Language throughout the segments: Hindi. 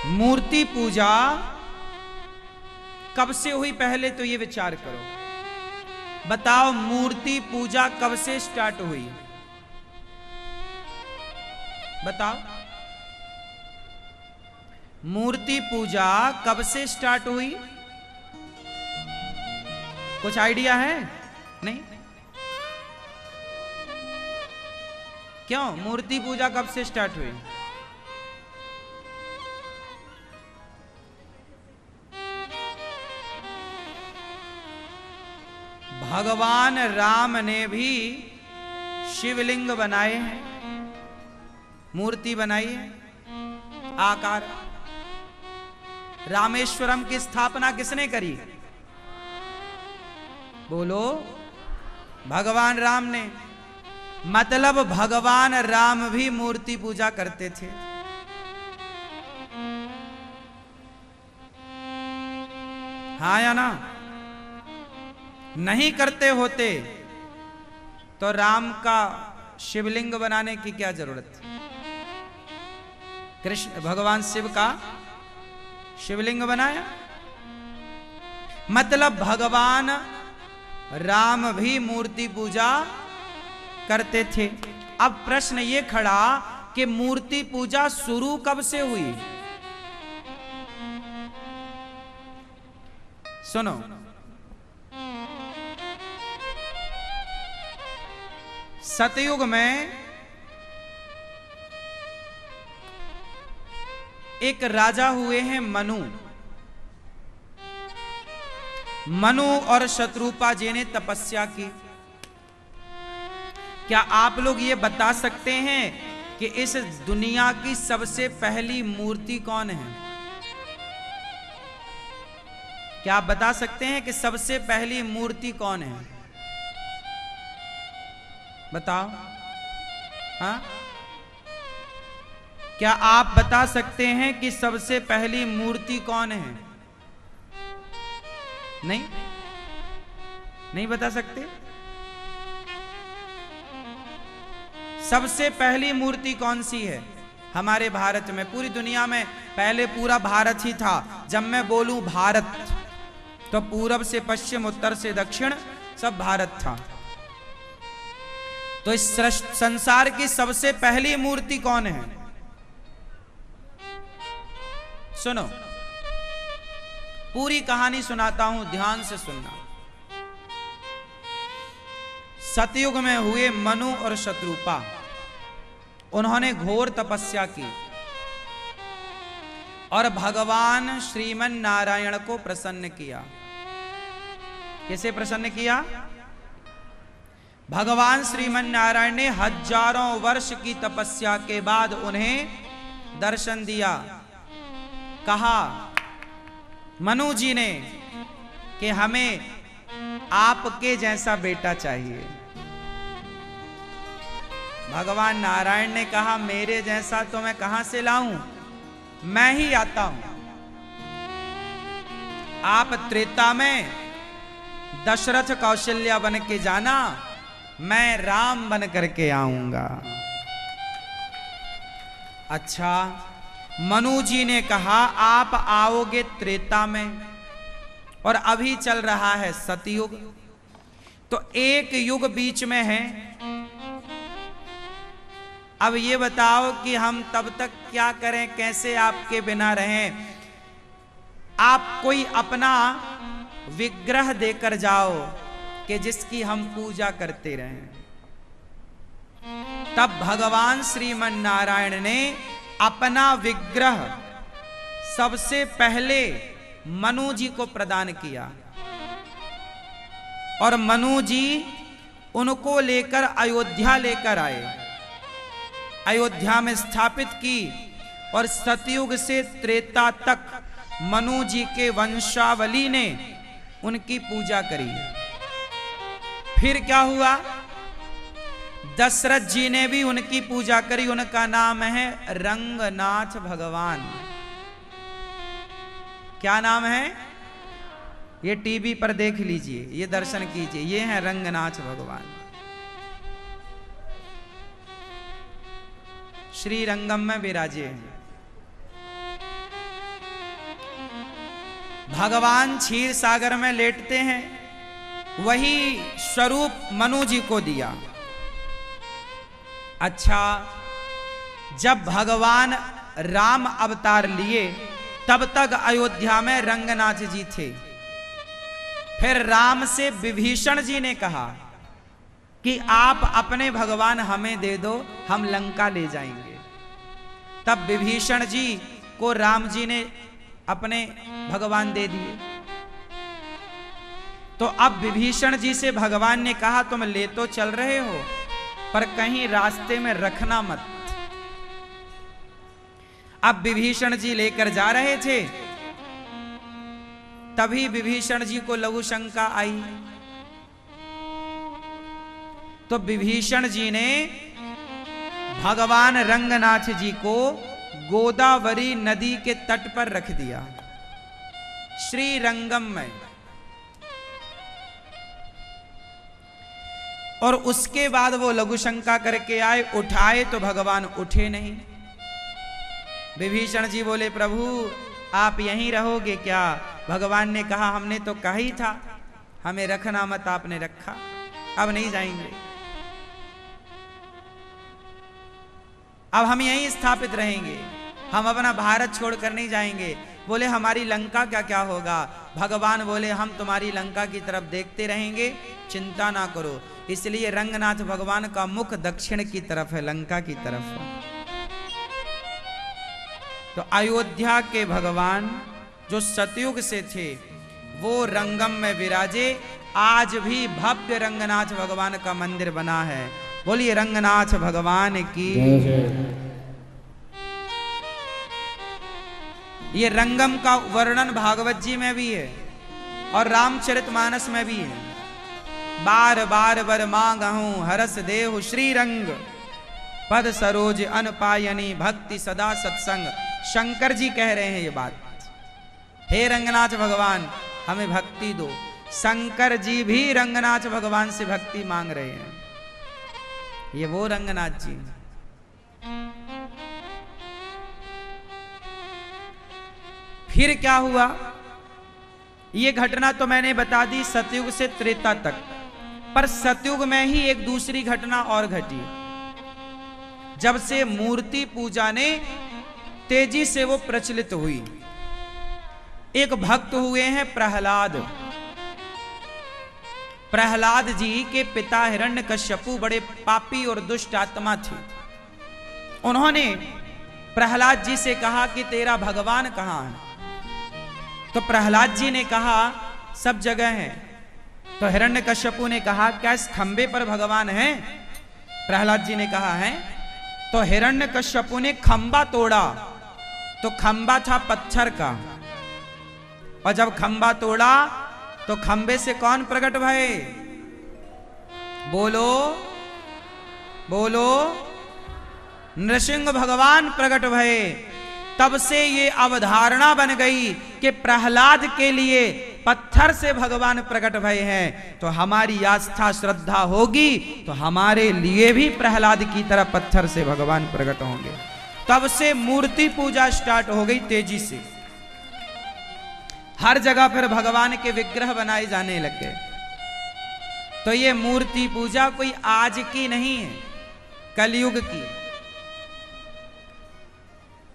मूर्ति पूजा कब से हुई, पहले तो ये विचार करो। बताओ मूर्ति पूजा कब से स्टार्ट हुई? बताओ मूर्ति पूजा कब से स्टार्ट हुई? कुछ आइडिया है? नहीं? क्यों मूर्ति पूजा कब से स्टार्ट हुई? भगवान राम ने भी शिवलिंग बनाए हैं, मूर्ति बनाई है आकार। रामेश्वरम की स्थापना किसने करी? बोलो, भगवान राम ने। मतलब भगवान राम भी मूर्ति पूजा करते थे। हाँ या ना? नहीं करते होते तो राम का शिवलिंग बनाने की क्या जरूरत थी? कृष्ण भगवान शिव का शिवलिंग बनाया। मतलब भगवान राम भी मूर्ति पूजा करते थे। अब प्रश्न ये खड़ा कि मूर्ति पूजा शुरू कब से हुई? सुनो, सतयुग में एक राजा हुए हैं मनु। मनु और शत्रुपा जी ने तपस्या की। क्या आप लोग ये बता सकते हैं कि इस दुनिया की सबसे पहली मूर्ति कौन है? क्या आप बता सकते हैं कि सबसे पहली मूर्ति कौन है? बताओ। हाँ, क्या आप बता सकते हैं कि सबसे पहली मूर्ति कौन है? नहीं? नहीं बता सकते? सबसे पहली मूर्ति कौन सी है हमारे भारत में? पूरी दुनिया में पहले पूरा भारत ही था। जब मैं बोलूं भारत तो पूरब से पश्चिम, उत्तर से दक्षिण सब भारत था। तो इस संसार की सबसे पहली मूर्ति कौन है? सुनो, पूरी कहानी सुनाता हूं, ध्यान से सुनना। सतयुग में हुए मनु और शत्रुपा, उन्होंने घोर तपस्या की और भगवान श्रीमन नारायण को प्रसन्न किया। कैसे प्रसन्न किया? भगवान श्रीमन नारायण ने हजारों वर्ष की तपस्या के बाद उन्हें दर्शन दिया। कहा मनु जी ने कि हमें आपके जैसा बेटा चाहिए। भगवान नारायण ने कहा मेरे जैसा तो मैं कहां से लाऊं, मैं ही आता हूं। आप त्रेता में दशरथ कौशल्या बन के जाना, मैं राम बन करके आऊंगा। अच्छा, मनु जी ने कहा आप आओगे त्रेता में और अभी चल रहा है सतयुग, तो एक युग बीच में है। अब ये बताओ कि हम तब तक क्या करें, कैसे आपके बिना रहें? आप कोई अपना विग्रह देकर जाओ कि जिसकी हम पूजा करते रहें। तब भगवान श्रीमन नारायण ने अपना विग्रह सबसे पहले मनु जी को प्रदान किया और मनु जी उनको लेकर अयोध्या लेकर आए, अयोध्या में स्थापित की और सतयुग से त्रेता तक मनु जी के वंशावली ने उनकी पूजा करी। फिर क्या हुआ? दशरथ जी ने भी उनकी पूजा करी। उनका नाम है रंगनाथ भगवान। क्या नाम है? ये टीवी पर देख लीजिए, ये दर्शन कीजिए, ये है रंगनाथ भगवान। श्री रंगम में विराजे हैं। भगवान क्षीर सागर में लेटते हैं, वही स्वरूप मनु जी को दिया। अच्छा, जब भगवान राम अवतार लिए तब तक अयोध्या में रंगनाथ जी थे। फिर राम से विभीषण जी ने कहा कि आप अपने भगवान हमें दे दो, हम लंका ले जाएंगे। तब विभीषण जी को राम जी ने अपने भगवान दे दिए। तो अब विभीषण जी से भगवान ने कहा तुम ले तो चल रहे हो, पर कहीं रास्ते में रखना मत। अब विभीषण जी लेकर जा रहे थे, तभी विभीषण जी को लघु शंका आई। तो विभीषण जी ने भगवान रंगनाथ जी को गोदावरी नदी के तट पर रख दिया, श्री रंगम में। और उसके बाद वो लघु शंका करके आए, उठाए तो भगवान उठे नहीं। विभीषण जी बोले प्रभु आप यहीं रहोगे क्या? भगवान ने कहा हमने तो कहा ही था हमें रखना मत, आपने रखा, अब नहीं जाएंगे, अब हम यहीं स्थापित रहेंगे, हम अपना भारत छोड़कर नहीं जाएंगे। बोले हमारी लंका क्या क्या होगा? भगवान बोले हम तुम्हारी लंका की तरफ देखते रहेंगे, चिंता ना करो। इसलिए रंगनाथ भगवान का मुख दक्षिण की तरफ है, लंका की तरफ है। तो अयोध्या के भगवान जो सतयुग से थे वो रंगम में विराजे। आज भी भव्य रंगनाथ भगवान का मंदिर बना है। बोलिए रंगनाथ भगवान की। ये रंगम का वर्णन भागवत जी में भी है और रामचरितमानस में भी है। बार बार वर मांगहूं हरस देहु श्री रंग, पद सरोज अनपायनी भक्ति सदा सत्संग। शंकर जी कह रहे हैं ये बात, हे रंगनाथ भगवान हमें भक्ति दो। शंकर जी भी रंगनाथ भगवान से भक्ति मांग रहे हैं। ये वो रंगनाथ जी। फिर क्या हुआ? ये घटना तो मैंने बता दी सतयुग से त्रेता तक, पर सतयुग में ही एक दूसरी घटना और घटी। जब से मूर्ति पूजा ने तेजी से वो प्रचलित हुई, एक भक्त हुए हैं प्रहलाद। प्रहलाद जी के पिता हिरण्यकश्यपु बड़े पापी और दुष्ट आत्मा थे। उन्होंने प्रहलाद जी से कहा कि तेरा भगवान कहाँ है? तो प्रहलाद जी ने कहा सब जगह है। तो हिरण्यकश्यपु ने कहा क्या इस खंबे पर भगवान है? प्रहलाद जी ने कहा है। तो हिरण्यकश्यपु ने खंबा तोड़ा, तो खंबा था पत्थर का, और जब खंबा तोड़ा तो खंबे से कौन प्रकट भये? बोलो बोलो, नृसिंह भगवान प्रकट भये। तब से ये अवधारणा बन गई कि प्रहलाद के लिए पत्थर से भगवान प्रकट भये हैं, तो हमारी आस्था श्रद्धा होगी तो हमारे लिए भी प्रहलाद की तरह पत्थर से भगवान प्रकट होंगे। तब से मूर्ति पूजा स्टार्ट हो गई तेजी से। हर जगह फिर भगवान के विग्रह बनाए जाने लग गए। तो ये मूर्ति पूजा कोई आज की नहीं है, कलयुग की।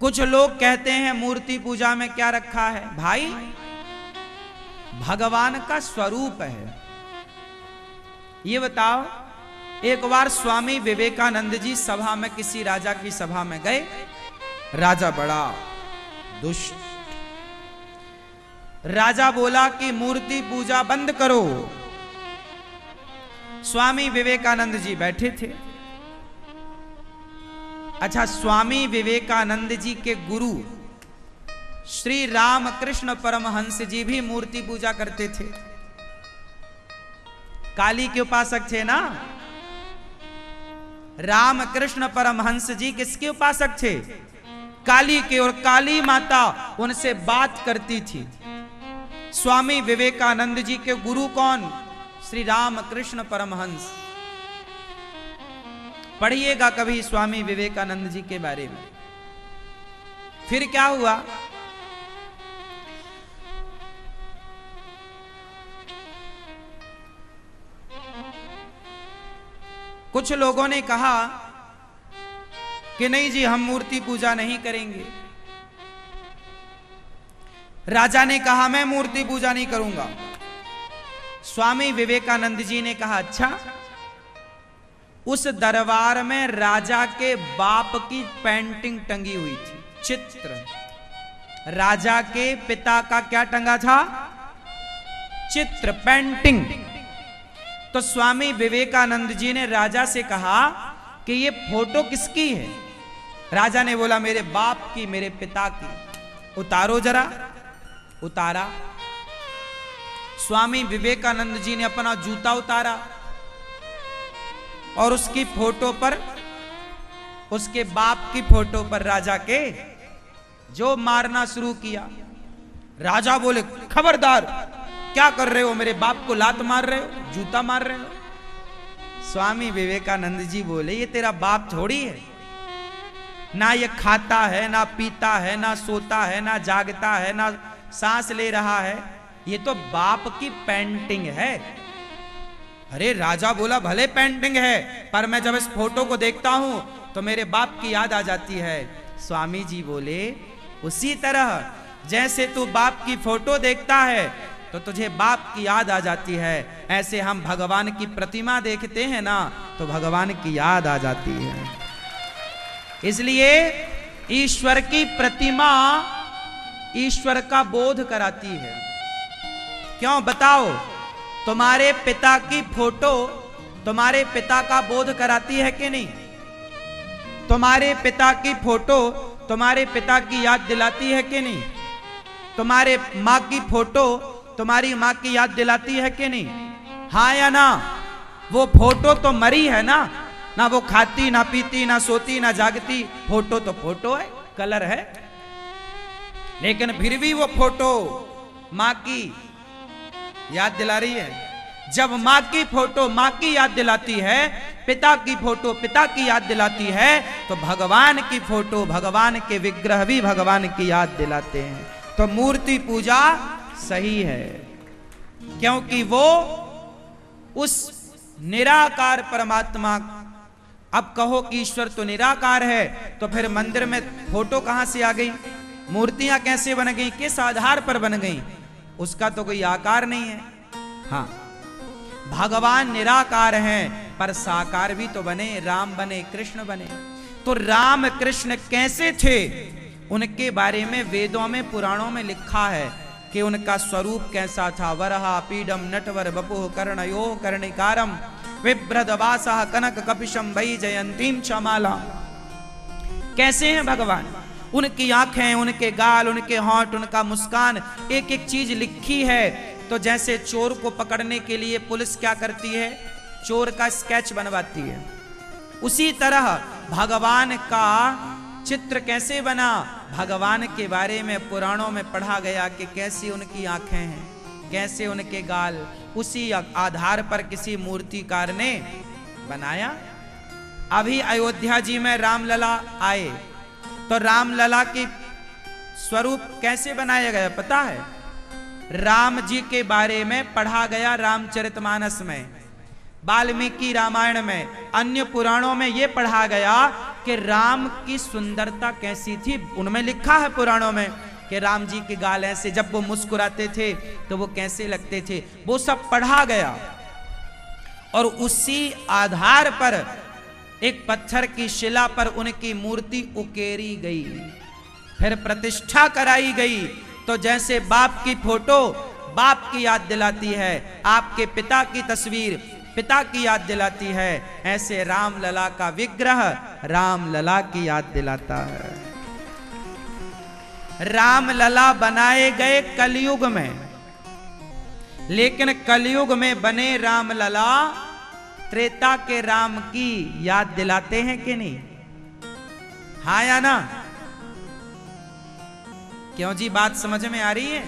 कुछ लोग कहते हैं मूर्ति पूजा में क्या रखा है? भाई भगवान का स्वरूप है। ये बताओ, एक बार स्वामी विवेकानंद जी सभा में, किसी राजा की सभा में गए। राजा बड़ा दुष्ट, राजा बोला कि मूर्ति पूजा बंद करो। स्वामी विवेकानंद जी बैठे थे। अच्छा, स्वामी विवेकानंद जी के गुरु श्री रामकृष्ण परमहंस जी भी मूर्ति पूजा करते थे। काली के उपासक थे ना। रामकृष्ण परमहंस जी किसके उपासक थे? काली के। और काली माता उनसे बात करती थी। स्वामी विवेकानंद जी के गुरु कौन? श्री रामकृष्ण परमहंस। पढ़िएगा कभी स्वामी विवेकानंद जी के बारे में। फिर क्या हुआ? कुछ लोगों ने कहा कि नहीं जी, हम मूर्ति पूजा नहीं करेंगे। राजा ने कहा मैं मूर्ति पूजा नहीं करूंगा। स्वामी विवेकानंद जी ने कहा अच्छा। उस दरबार में राजा के बाप की पेंटिंग टंगी हुई थी, चित्र। राजा के पिता का क्या टंगा था? चित्र, पेंटिंग। तो स्वामी विवेकानंद जी ने राजा से कहा कि ये फोटो किसकी है? राजा ने बोला मेरे बाप की, मेरे पिता की। उतारो जरा। उतारा। स्वामी विवेकानंद जी ने अपना जूता उतारा और उसकी फोटो पर, उसके बाप की फोटो पर राजा के जो मारना शुरू किया। राजा बोले खबरदार, क्या कर रहे हो? मेरे बाप को लात मार रहे हो, जूता मार रहे हो। स्वामी विवेकानंद जी बोले ये तेरा बाप थोड़ी है, ना ये खाता है, ना पीता है, ना सोता है, ना जागता है, ना सांस ले रहा है, ये तो बाप की पेंटिंग है। अरे राजा बोला भले पेंटिंग है, पर मैं जब इस फोटो को देखता हूं तो मेरे बाप की याद आ जाती है। स्वामी जी बोले उसी तरह जैसे तू बाप की फोटो देखता है तो तुझे बाप की याद आ जाती है, ऐसे हम भगवान की प्रतिमा देखते हैं ना तो भगवान की याद आ जाती है। इसलिए ईश्वर की प्रतिमा ईश्वर का बोध कराती है। क्यों बताओ? तुम्हारे पिता की फोटो तुम्हारे पिता का बोध कराती है कि नहीं? तुम्हारे पिता की फोटो तुम्हारे पिता की याद दिलाती है कि नहीं? तुम्हारे माँ की फोटो तुम्हारी माँ की याद दिलाती है कि नहीं? हाँ या ना? वो फोटो तो मरी है ना, ना वो खाती, ना पीती, ना सोती, ना जागती। फोटो तो फोटो है, कलर है, लेकिन फिर भी वो फोटो माँ की याद दिला रही है। जब माँ की फोटो माँ की याद दिलाती है, पिता की फोटो पिता की याद दिलाती है, तो भगवान की फोटो, भगवान के विग्रह भी भगवान की याद दिलाते हैं। तो मूर्ति पूजा सही है, क्योंकि वो उस निराकार परमात्मा। अब कहो कि ईश्वर तो निराकार है, तो फिर मंदिर में फोटो कहां से आ गई? मूर्तियां कैसे बन गई? किस आधार पर बन गई? उसका तो कोई आकार नहीं है। हाँ, भगवान निराकार हैं, पर साकार भी तो बने, राम बने, कृष्ण बने। तो राम कृष्ण कैसे थे, उनके बारे में वेदों में, पुराणों में लिखा है कि उनका स्वरूप कैसा था। वरहा पीडम नटवर बपुः कर्णयो कर्णिकारम विभ्रदवासः कनक कपिशम वै जयंतीम चमाला। कैसे हैं भगवान? उनकी आंखें, उनके गाल, उनके होंठ, उनका मुस्कान, एक एक चीज लिखी है। तो जैसे चोर को पकड़ने के लिए पुलिस क्या करती है? चोर का स्केच बनवाती है। उसी तरह भगवान का चित्र कैसे बना? भगवान के बारे में पुराणों में पढ़ा गया कि कैसी उनकी आंखें हैं, कैसे उनके गाल। उसी आधार पर किसी मूर्तिकार ने बनाया। अभी अयोध्या जी में रामलला आए, तो रामलला की स्वरूप कैसे बनाया गया पता है? राम जी के बारे में पढ़ा गया रामचरितमानस में, वाल्मीकि रामायण में, अन्य पुराणों में यह पढ़ा गया कि राम की सुंदरता कैसी थी। उनमें लिखा है पुराणों में कि राम जी के गाल ऐसे, जब वो मुस्कुराते थे तो वो कैसे लगते थे, वो सब पढ़ा गया। और उसी आधार पर एक पत्थर की शिला पर उनकी मूर्ति उकेरी गई, फिर प्रतिष्ठा कराई गई। तो जैसे बाप की फोटो बाप की याद दिलाती है, आपके पिता की तस्वीर पिता की याद दिलाती है, ऐसे रामलला का विग्रह रामलला की याद दिलाता है। रामलला बनाए गए कलयुग में, लेकिन कलयुग में बने रामलला त्रेता के राम की याद दिलाते हैं कि नहीं? हाँ या ना? क्यों जी, बात समझ में आ रही है?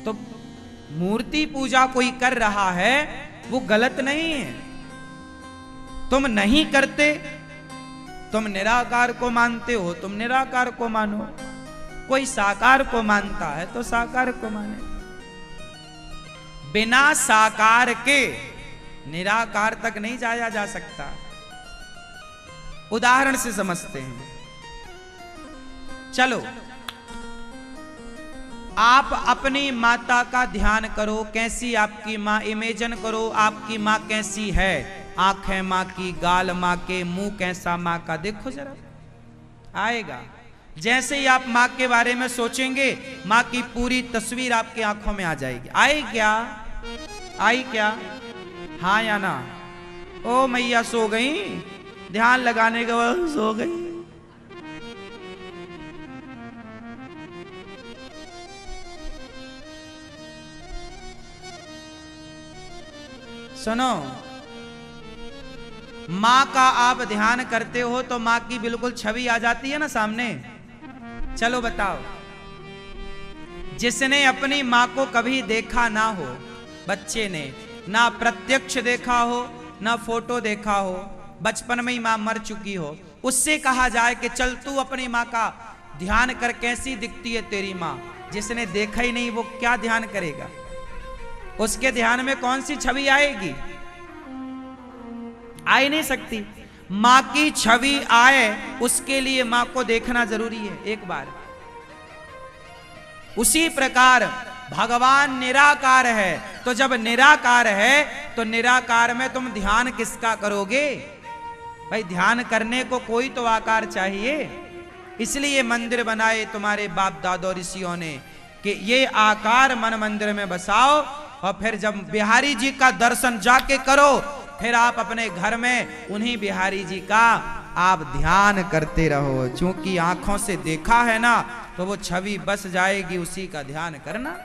तो मूर्ति पूजा कोई कर रहा है वो गलत नहीं है। तुम नहीं करते, तुम निराकार को मानते हो, तुम निराकार को मानो। कोई साकार को मानता है तो साकार को माने। बिना साकार के निराकार तक नहीं जाया जा सकता। उदाहरण से समझते हैं। चलो, आप अपनी माता का ध्यान करो, कैसी आपकी माँ, इमेजिन करो आपकी माँ कैसी है, आंखें माँ की, गाल माँ के, मुंह कैसा माँ का, देखो जरा, आएगा। जैसे ही आप माँ के बारे में सोचेंगे, माँ की पूरी तस्वीर आपकी आंखों में आ जाएगी। आई क्या? आई क्या? हाँ या ना? ओ मैया सो गई, ध्यान लगाने के बाद सो गई। सुनो, माँ का आप ध्यान करते हो तो माँ की बिल्कुल छवि आ जाती है ना सामने। चलो बताओ, जिसने अपनी माँ को कभी देखा ना हो, बच्चे ने ना प्रत्यक्ष देखा हो ना फोटो देखा हो, बचपन में ही माँ मर चुकी हो, उससे कहा जाए कि चल तू अपनी माँ का ध्यान कर, कैसी दिखती है तेरी माँ। जिसने देखा ही नहीं वो क्या ध्यान करेगा? उसके ध्यान में कौन सी छवि आएगी? आ ही नहीं सकती। माँ की छवि आए उसके लिए माँ को देखना जरूरी है एक बार। उसी प्रकार भगवान निराकार है, तो जब निराकार है तो निराकार में तुम ध्यान किसका करोगे? भाई ध्यान करने को कोई तो आकार चाहिए। इसलिए मंदिर बनाए तुम्हारे बाप दादो ऋषियों ने कि ये आकार मन मंदिर में बसाओ, और फिर जब बिहारी जी का दर्शन जाके करो, फिर आप अपने घर में उन्हीं बिहारी जी का आप ध्यान करते रहो। चूंकि आंखों से देखा है ना, तो वो छवि बस जाएगी, उसी का ध्यान करना।